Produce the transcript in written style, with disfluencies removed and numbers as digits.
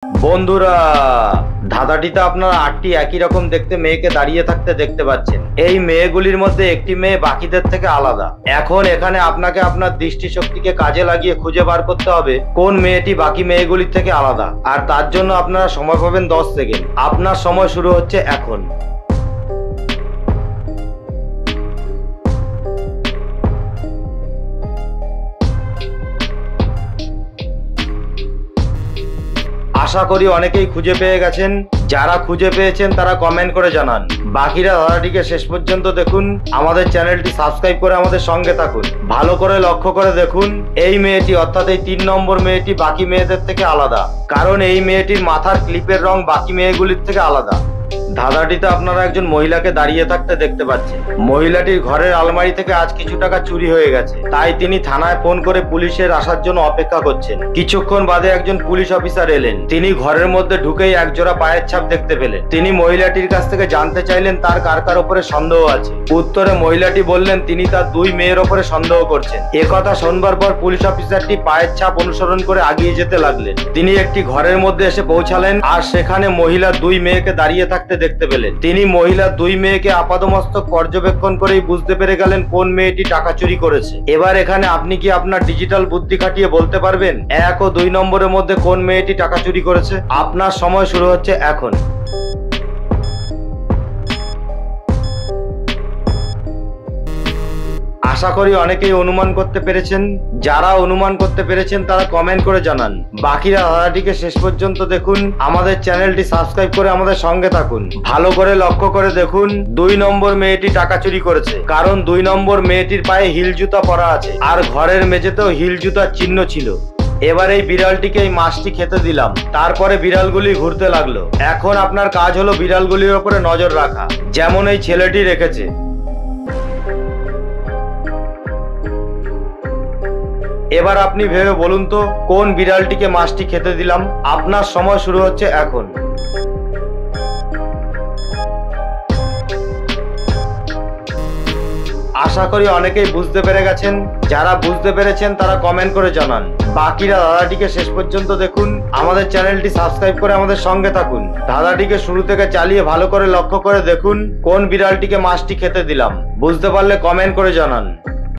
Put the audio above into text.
বন্ধুরা, ধাঁধাটিতে আপনারা 8টি একই রকম দেখতে মেয়েকে দাঁড়িয়ে থাকতে দেখতে পাচ্ছেন। এই মেয়েগুলির মধ্যে একটি মেয়ে বাকিদের থেকে আলাদা। এখন এখানে আপনাকে আপনার দৃষ্টিশক্তিকে কাজে লাগিয়ে খুঁজে বার করতে হবে কোন মেয়েটি বাকি মেয়েগুলির থেকে আলাদা। আর তার জন্য আপনারা সময় পাবেন 10 সেকেন্ড। আপনার সময় শুরু হচ্ছে এখন। আশা করি অনেকেই খুঁজে পেয়ে গেছেন। যারা খুঁজে পেয়েছেন তারা কমেন্ট করে জানান। বাকিরা ধাঁধাটিকে শেষ পর্যন্ত দেখুন। আমাদের চ্যানেলটি সাবস্ক্রাইব করে আমাদের সঙ্গে থাকুন। ভালো করে লক্ষ্য করে দেখুন, এই মেয়েটি অর্থাৎ এই 3 নম্বর মেয়েটি বাকি মেয়েদের থেকে আলাদা, কারণ এই মেয়েটির মাথার ক্লিপের রং বাকি মেয়েগুলির থেকে আলাদা। ধাঁধাটিতে আপনারা একজন মহিলাকে দাঁড়িয়ে থাকতে দেখতে পাচ্ছেন। মহিলাটির ঘরের আলমারি থেকে আজ কিছু টাকা চুরি হয়ে গেছে, তাই তিনি থানায় ফোন করে পুলিশের আসার জন্য অপেক্ষা করছেন। কিছুক্ষণ বাদে একজন পুলিশ অফিসার এলেন। তিনি ঘরের মধ্যে ঢুকেই একজোড়া পায়ের ছাপ দেখতে পেলেন। তিনি মহিলাটির কাছ থেকে জানতে চাইলেন তার কার উপরে সন্দেহ আছে। উত্তরে মহিলাটি বললেন তিনি তার 2 মেয়ের ওপরে সন্দেহ করছেন। একথা শুনবার পর পুলিশ অফিসারটি পায়ের ছাপ অনুসরণ করে এগিয়ে যেতে লাগলেন। তিনি একটি ঘরের মধ্যে এসে পৌঁছালেন আর সেখানে মহিলার 2 মেয়েকে দাঁড়িয়ে থাকতে দেখতে পেলেন। তিনি মহিলার 2 মেয়েকে আপাদমস্তক পর্যবেক্ষণ করেই বুঝতে পেরে গেলেন কোন মেয়েটি টাকা চুরি করেছে। এবার এখানে আপনি কি আপনার ডিজিটাল বুদ্ধি খাটিয়ে বলতে পারবেন 1 ও 2 নম্বরের মধ্যে কোন মেয়েটি টাকা চুরি করেছে? আপনার সময় শুরু হচ্ছে এখন। আশা করি অনেকেই অনুমান করতে পেরেছেন। যারা অনুমান করতে পেরেছেন তারা কমেন্ট করে জানান। বাকিরা ধাঁধাটিকে শেষ পর্যন্ত দেখুন। আমাদের চ্যানেলটি সাবস্ক্রাইব করে আমাদের সঙ্গে থাকুন। ভালো করে লক্ষ্য করে দেখুন, 2 নম্বর মেয়েটি টাকা চুরি করেছে, কারণ 2 নম্বর মেয়েটির পায়ে হিল জুতা পরা আছে আর ঘরের মেঝেতেও হিল জুতার চিহ্ন ছিল। এবার এই বিড়ালটিকে এই মাছটি খেতে দিলাম, তারপরে বিড়ালগুলি ঘুরতে লাগলো। এখন আপনার কাজ হলো বিড়ালগুলির উপরে নজর রাখা, যেমন এই ছেলেটি রেখেছে। এবার আপনি ভেবে বলুন তো কোন বিড়ালটিকে মাছটি খেতে দিলাম। আপনার সময় শুরু হচ্ছে এখন। আশা করি অনেকেই বুঝতে পেরে গেছেন। যারা বুঝতে পেরেছেন তারা কমেন্ট করে জানান। বাকিরা ধাঁধাটিকে শেষ পর্যন্ত দেখুন। আমাদের চ্যানেলটি সাবস্ক্রাইব করে আমাদের সঙ্গে থাকুন। ধাঁধাটিকে শুরু থেকে চালিয়ে ভালো করে লক্ষ্য করে দেখুন কোন বিড়ালটিকে মাছটি খেতে দিলাম। বুঝতে পারলে কমেন্ট করে জানান।